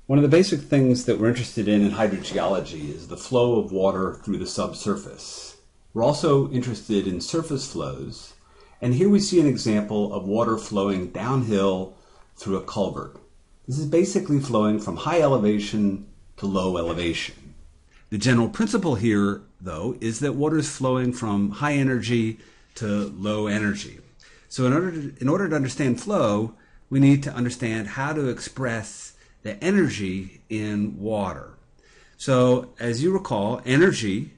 One of the basic things that we're interested in hydrogeology is the flow of water through the subsurface. We're also interested in surface flows, and here we see an example of water flowing downhill through a culvert. This is basically flowing from high elevation to low elevation. The general principle here, though, is that water is flowing from high energy to low energy. So in order to understand flow, we need to understand how to express the energy in water. So as you recall, energy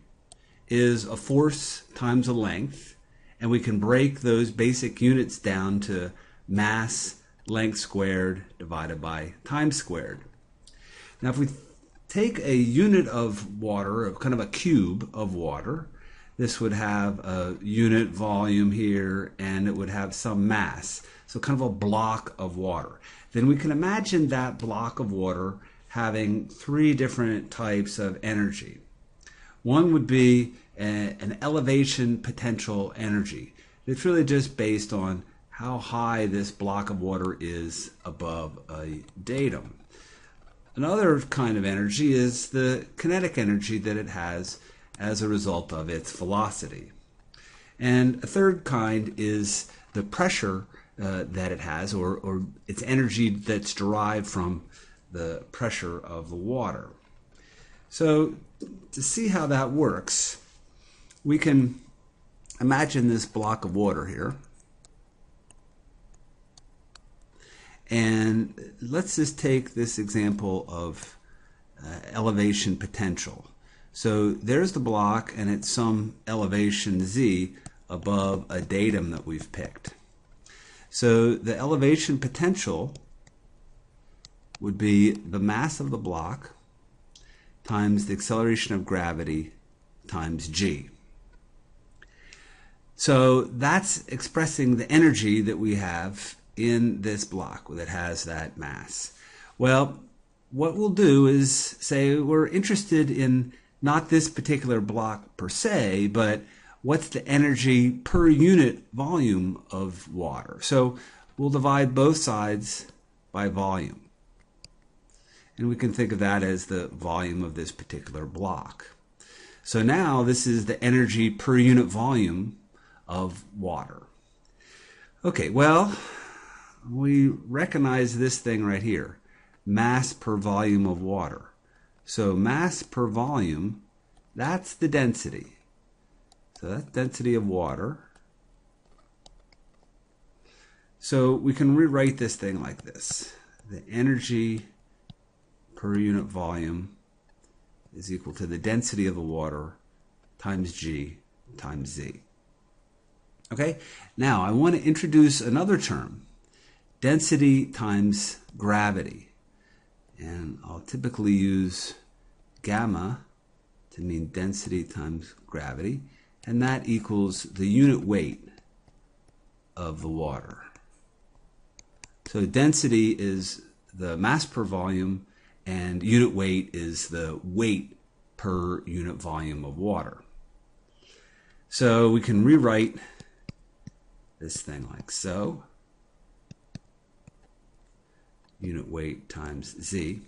is a force times a length, and we can break those basic units down to mass, length squared divided by time squared. Now if we take a unit of water, kind of a cube of water, this would have a unit volume here and it would have some mass, so kind of a block of water. Then we can imagine that block of water having three different types of energy. One would be an elevation potential energy. It's really just based on how high this block of water is above a datum. Another kind of energy is the kinetic energy that it has as a result of its velocity. And a third kind is the pressure that it has, or its energy that's derived from the pressure of the water. So to see how that works, we can imagine this block of water here. And let's just take this example of elevation potential. So there's the block and it's some elevation z above a datum that we've picked. So the elevation potential would be the mass of the block times the acceleration of gravity times g. So that's expressing the energy that we have in this block that has that mass. Well, what we'll do is say we're interested in not this particular block per se, but what's the energy per unit volume of water. So we'll divide both sides by volume. And we can think of that as the volume of this particular block. So now this is the energy per unit volume of water. Okay, well, we recognize this thing right here, mass per volume of water. So mass per volume, that's the density. So that's density of water. So we can rewrite this thing like this. The energy per unit volume is equal to the density of the water times G times Z. Okay, now I want to introduce another term, density times gravity. And I'll typically use gamma to mean density times gravity, and that equals the unit weight of the water. So density is the mass per volume, and unit weight is the weight per unit volume of water. So we can rewrite this thing like so. Unit weight times Z.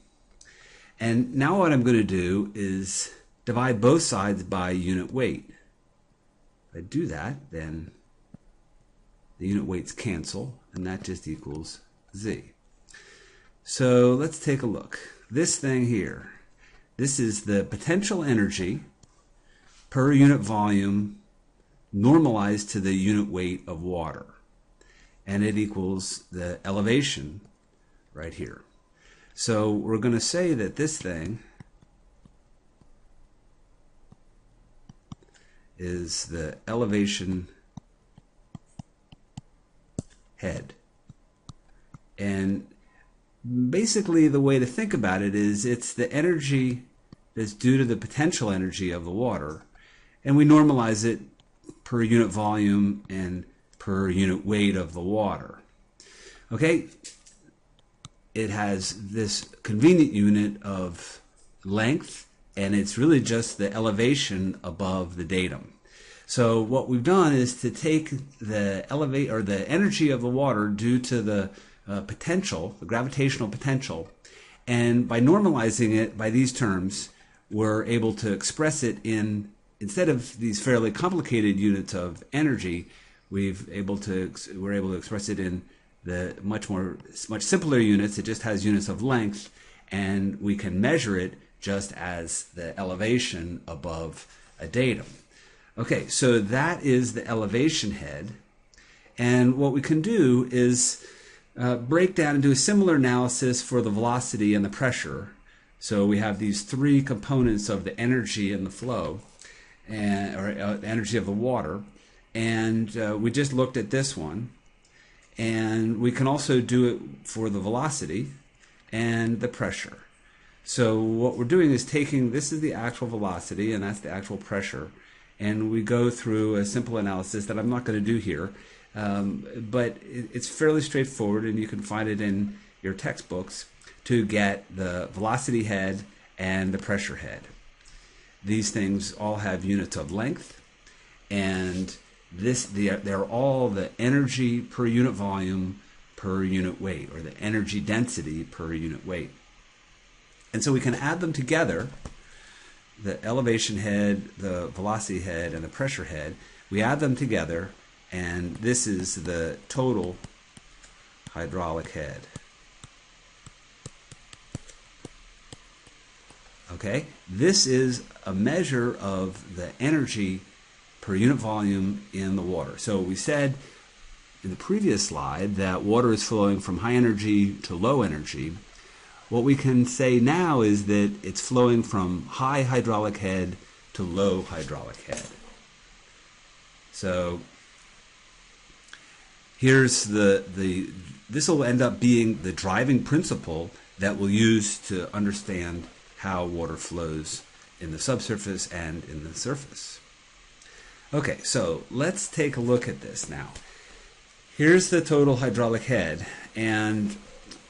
And now what I'm going to do is divide both sides by unit weight. If I do that, then the unit weights cancel, and that just equals Z. So let's take a look. This thing here, this is the potential energy per unit volume normalized to the unit weight of water. And it equals the elevation right here. So we're going to say that this thing is the elevation head. And basically the way to think about it is it's the energy that's due to the potential energy of the water, and we normalize it per unit volume and per unit weight of the water. Okay? It has this convenient unit of length, and it's really just the elevation above the datum. So what we've done is to take the energy of the water due to the potential, the gravitational potential, And by normalizing it by these terms, we're able to express it in, instead of these fairly complicated units of energy, we're able to express it in the much simpler units. It just has units of length, and we can measure it just as the elevation above a datum. Okay, so that is the elevation head. And what we can do is break down and do a similar analysis for the velocity and the pressure. So we have these three components of the energy and the flow, or energy of the water. And we just looked at this one. And we can also do it for the velocity and the pressure. So what we're doing is taking, this is the actual velocity and that's the actual pressure. And we go through a simple analysis that I'm not going to do here. But it's fairly straightforward, and you can find it in your textbooks to get the velocity head and the pressure head. These things all have units of length, and they're all the energy per unit volume per unit weight, or the energy density per unit weight. And so we can add them together, the elevation head, the velocity head, and the pressure head. We add them together, and this is the total hydraulic head. Okay, this is a measure of the energy per unit volume in the water. So we said in the previous slide that water is flowing from high energy to low energy. What we can say now is that it's flowing from high hydraulic head to low hydraulic head. So here's this will end up being the driving principle that we'll use to understand how water flows in the subsurface and in the surface. Okay, so let's take a look at this now. Here's the total hydraulic head, and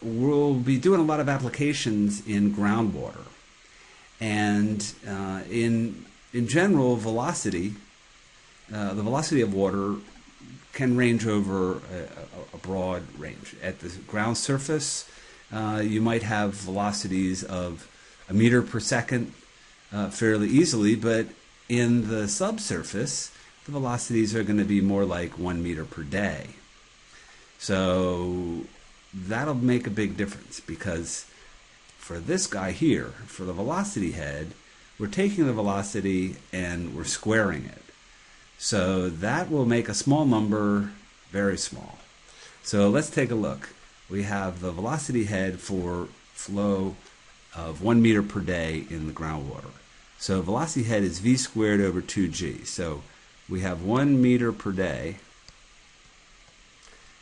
we'll be doing a lot of applications in groundwater. And in general, velocity, the velocity of water can range over a broad range. At the ground surface, you might have velocities of 1 meter per second fairly easily, but in the subsurface, the velocities are going to be more like 1 meter per day. So that'll make a big difference, because for this guy here, for the velocity head, we're taking the velocity and we're squaring it. So that will make a small number very small. So let's take a look. We have the velocity head for flow of 1 meter per day in the groundwater. So velocity head is v squared over 2g. So we have 1 meter per day,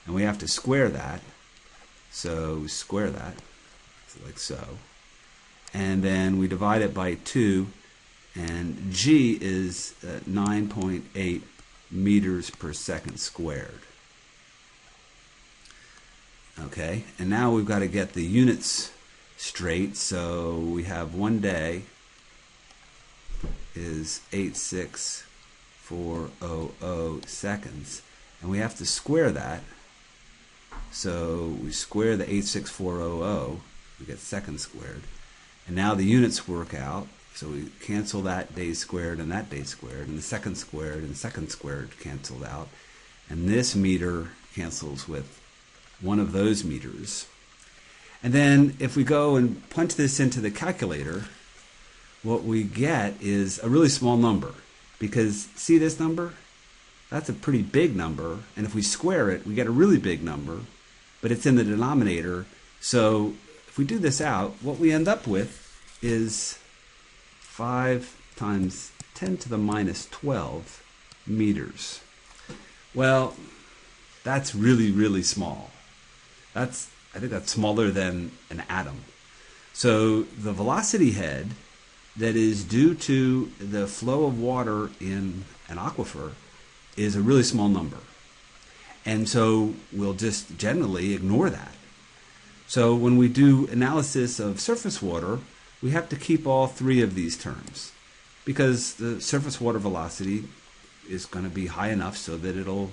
and we have to square that. So we square that, like so. And then we divide it by 2, and g is 9.8 meters per second squared. Okay, and now we've got to get the units straight. So we have 1 day is 86400 seconds, and we have to square that. So we square the 86400, we get seconds squared, and now the units work out. So we cancel that day squared and that day squared, and the second squared and second squared canceled out, and this meter cancels with one of those meters. And then if we go and punch this into the calculator, what we get is a really small number, because see this number? That's a pretty big number, and if we square it, we get a really big number, but it's in the denominator. So if we do this out, what we end up with is 5 times 10 to the minus 12 meters. Well, that's really, really small. I think that's smaller than an atom. So the velocity head that is due to the flow of water in an aquifer is a really small number. And so we'll just generally ignore that. So when we do analysis of surface water, we have to keep all three of these terms, because the surface water velocity is going to be high enough so that it'll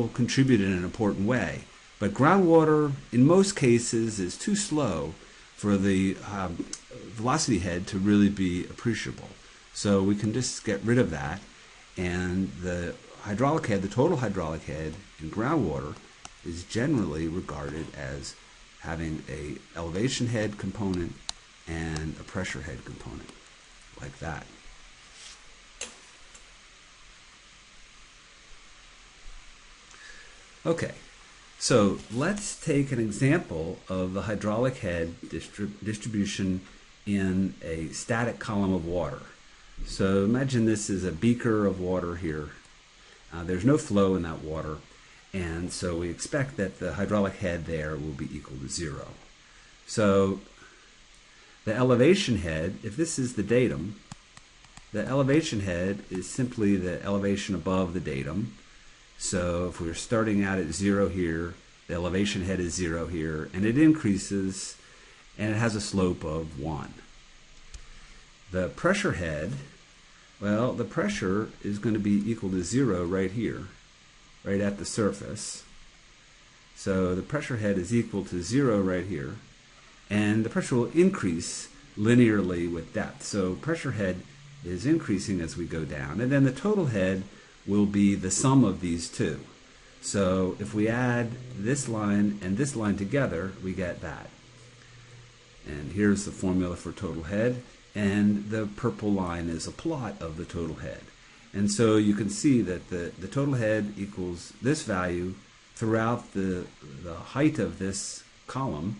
contribute in an important way. But groundwater, in most cases, is too slow for the velocity head to really be appreciable. So we can just get rid of that, and the hydraulic head, the total hydraulic head in groundwater, is generally regarded as having a elevation head component and a pressure head component, like that. Okay, so let's take an example of the hydraulic head distribution in a static column of water. So imagine this is a beaker of water here. There's no flow in that water, and so we expect that the hydraulic head there will be equal to 0. So the elevation head, if this is the datum, the elevation head is simply the elevation above the datum. So if we're starting out at 0 here, the elevation head is 0 here, and it increases, and it has a slope of 1. The pressure head, well, the pressure is going to be equal to 0 right here, right at the surface. So the pressure head is equal to 0 right here, and the pressure will increase linearly with depth. So pressure head is increasing as we go down, and then the total head will be the sum of these two. So if we add this line and this line together, we get that. And here's the formula for total head, and the purple line is a plot of the total head. And so you can see that the total head equals this value throughout the height of this column.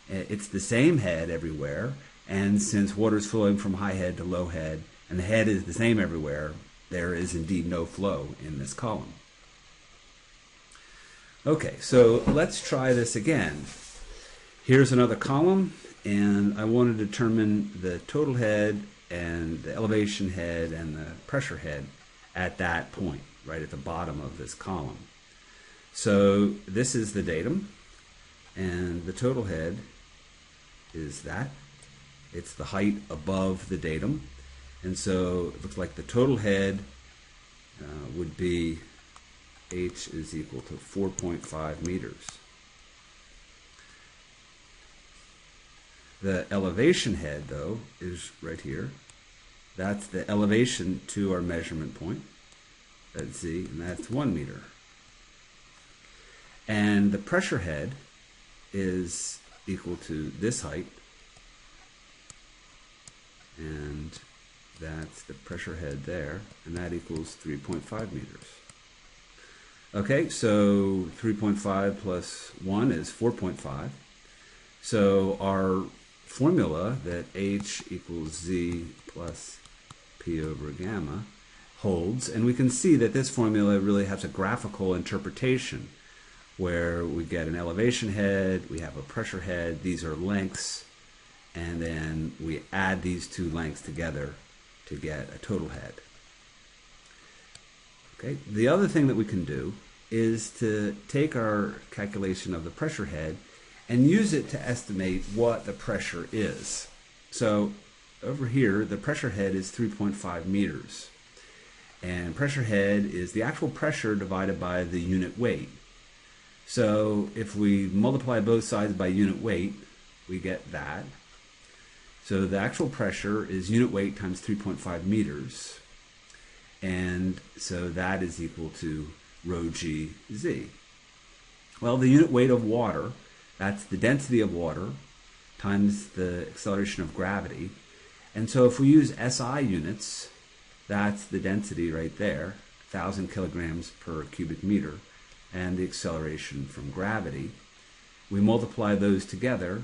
It's the same head everywhere, and since water is flowing from high head to low head, and the head is the same everywhere, there is indeed no flow in this column. Okay, so let's try this again. Here's another column, and I want to determine the total head and the elevation head and the pressure head at that point, right at the bottom of this column. So this is the datum, and the total head is that. It's the height above the datum. And so it looks like the total head would be h is equal to 4.5 meters. The elevation head, though, is right here. That's the elevation to our measurement point. That's Z, and that's 1 meter. And the pressure head is equal to this height, and that's the pressure head there, and that equals 3.5 meters. Okay, so 3.5 plus 1 is 4.5. So our formula that H equals Z plus P over gamma holds, and we can see that this formula really has a graphical interpretation where we get an elevation head, we have a pressure head, these are lengths, and then we add these two lengths together to get a total head. Okay. The other thing that we can do is to take our calculation of the pressure head and use it to estimate what the pressure is. So over here, the pressure head is 3.5 meters. And pressure head is the actual pressure divided by the unit weight. So if we multiply both sides by unit weight, we get that. So the actual pressure is unit weight times 3.5 meters. And so that is equal to rho g z. Well, the unit weight of water, that's the density of water times the acceleration of gravity. And so if we use SI units, that's the density right there, 1,000 kilograms per cubic meter, and the acceleration from gravity. We multiply those together,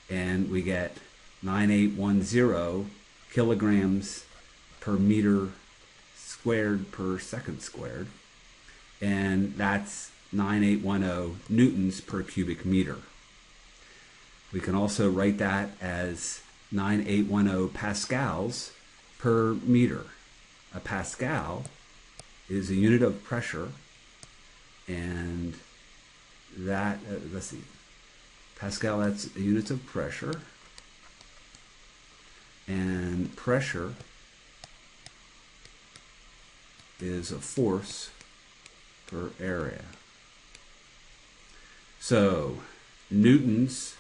and we get 9810 kilograms per meter squared per second squared, and that's 9810 newtons per cubic meter. We can also write that as 9810 pascals per meter. A pascal is a unit of pressure, and that, let's see, pascal, that's units of pressure, and pressure is a force per area. So newtons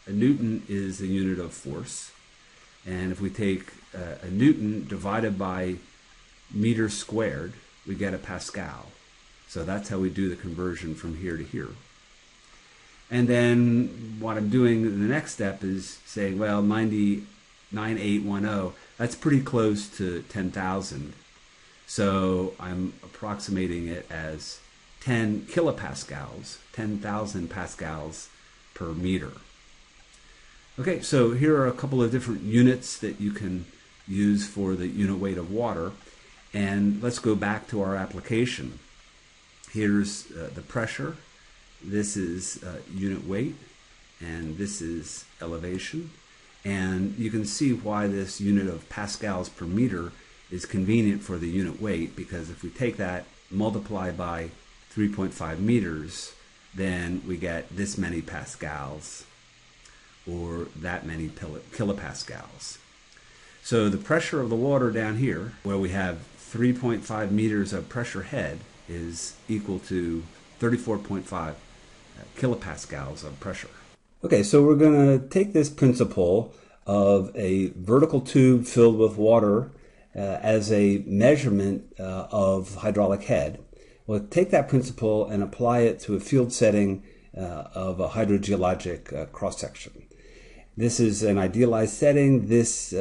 a Newton is a unit of force. And if we take a Newton divided by meters squared, we get a Pascal. So that's how we do the conversion from here to here. And then what I'm doing in the next step is saying, well, 9810, that's pretty close to 10,000. So I'm approximating it as 10 kilopascals, 10,000 pascals per meter. Okay, so here are a couple of different units that you can use for the unit weight of water. And let's go back to our application. Here's the pressure. This is unit weight, and this is elevation. And you can see why this unit of pascals per meter is convenient for the unit weight, because if we take that, multiply by 3.5 meters, then we get this many pascals, or that many kilopascals. So the pressure of the water down here, where we have 3.5 meters of pressure head, is equal to 34.5 kilopascals of pressure. Okay, so we're going to take this principle of a vertical tube filled with water as a measurement of hydraulic head. We'll take that principle and apply it to a field setting of a hydrogeologic cross-section. This is an idealized setting. This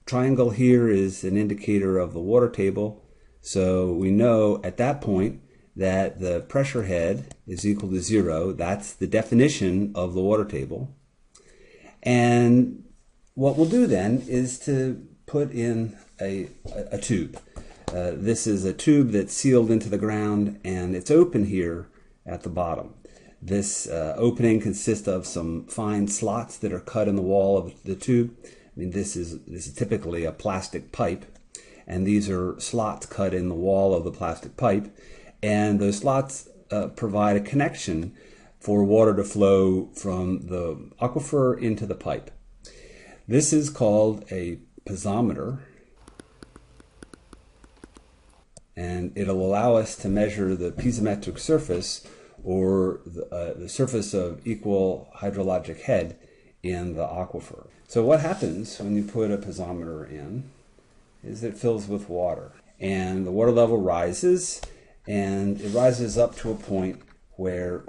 triangle here is an indicator of the water table. So we know at that point that the pressure head is equal to 0. That's the definition of the water table. And what we'll do then is to put in a tube. This is a tube that's sealed into the ground, and it's open here at the bottom. This opening consists of some fine slots that are cut in the wall of the tube. I mean, this is typically a plastic pipe, and these are slots cut in the wall of the plastic pipe, and those slots provide a connection for water to flow from the aquifer into the pipe. This is called a piezometer, and it'll allow us to measure the piezometric surface, or the surface of equal hydrologic head in the aquifer. So what happens when you put a piezometer in is it fills with water, and the water level rises, and it rises up to a point where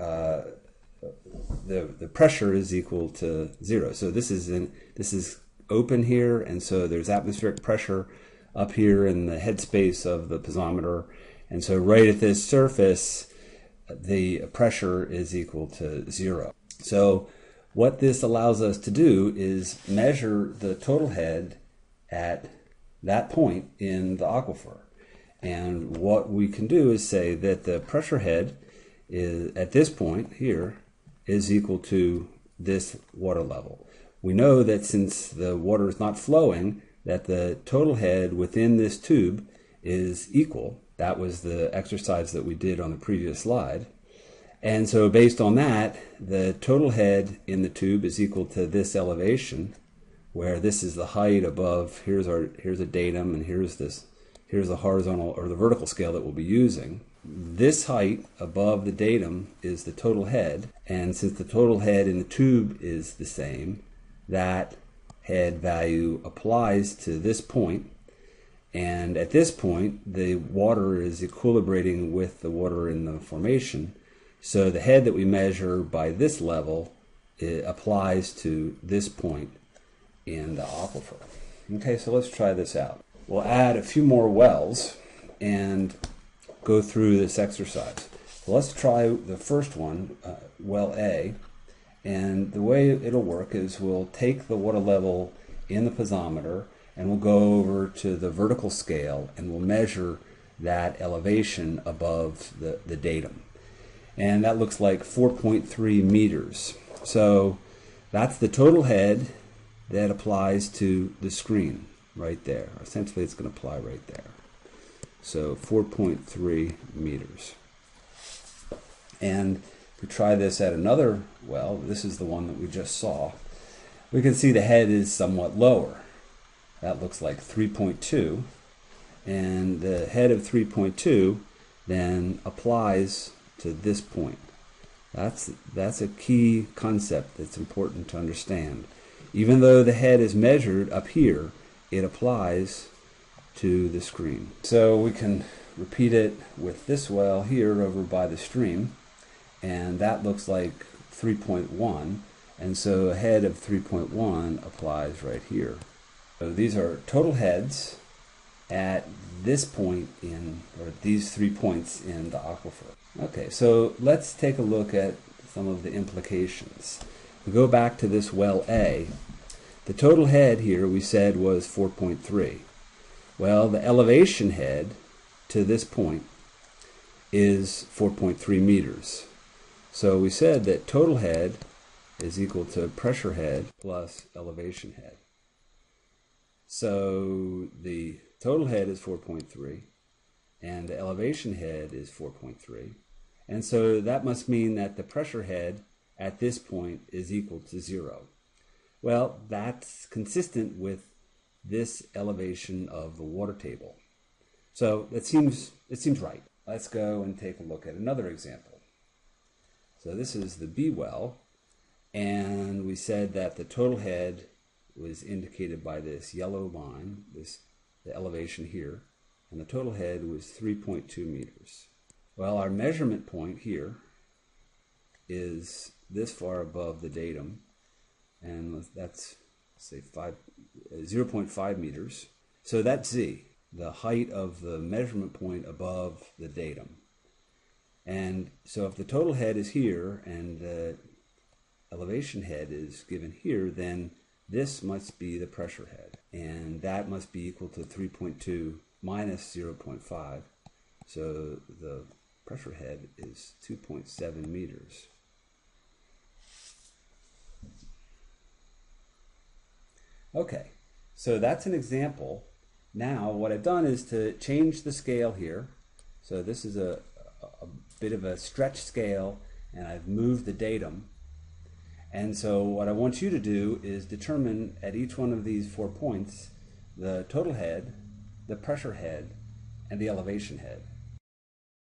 the pressure is equal to 0. So this is open here, and so there's atmospheric pressure up here in the headspace of the piezometer, and so right at this surface the pressure is equal to 0. So what this allows us to do is measure the total head at that point in the aquifer. And what we can do is say that the pressure head is, at this point here, is equal to this water level. We know that since the water is not flowing, that the total head within this tube is equal. That was the exercise that we did on the previous slide. And so based on that, the total head in the tube is equal to this elevation, where this is the height above. Here's a datum, and here's the horizontal or the vertical scale that we'll be using. This height above the datum is the total head, and since the total head in the tube is the same, that head value applies to this point, and at this point the water is equilibrating with the water in the formation. So the head that we measure by this level, it applies to this point in the aquifer. Okay, so let's try this out. We'll add a few more wells and go through this exercise. Let's try the first one, well A, and the way it'll work is we'll take the water level in the piezometer and we'll go over to the vertical scale and we'll measure that elevation above the datum. And that looks like 4.3 meters. So that's the total head that applies to the screen right there. Essentially it's going to apply right there. So 4.3 meters. And if we try this at another well, this is the one that we just saw, we can see the head is somewhat lower. That looks like 3.2, and the head of 3.2 then applies to this point. That's a key concept that's important to understand. Even though the head is measured up here, it applies to the screen. So we can repeat it with this well here over by the stream, and that looks like 3.1, and so a head of 3.1 applies right here. So these are total heads at this point in, or these 3 points in the aquifer. Okay, so let's take a look at some of the implications. We go back to this well A. The total head here we said was 4.3. Well, the elevation head to this point is 4.3 meters. So we said that total head is equal to pressure head plus elevation head. So the total head is 4.3 and the elevation head is 4.3. And so that must mean that the pressure head at this point is equal to 0. Well, that's consistent with this elevation of the water table. So it seems right. Let's go and take a look at another example. So this is the B well, and we said that the total head was indicated by this yellow line, the elevation here, and the total head was 3.2 meters. Well, our measurement point here is this far above the datum, and that's, say, 0.5 meters. So that's Z, the height of the measurement point above the datum. And so if the total head is here and the elevation head is given here, then this must be the pressure head, and that must be equal to 3.2 minus 0.5. So the pressure head is 2.7 meters. Okay, so that's an example. Now what I've done is to change the scale here. So this is a bit of a stretch scale, and I've moved the datum. And so what I want you to do is determine at each one of these 4 points the total head, the pressure head, and the elevation head.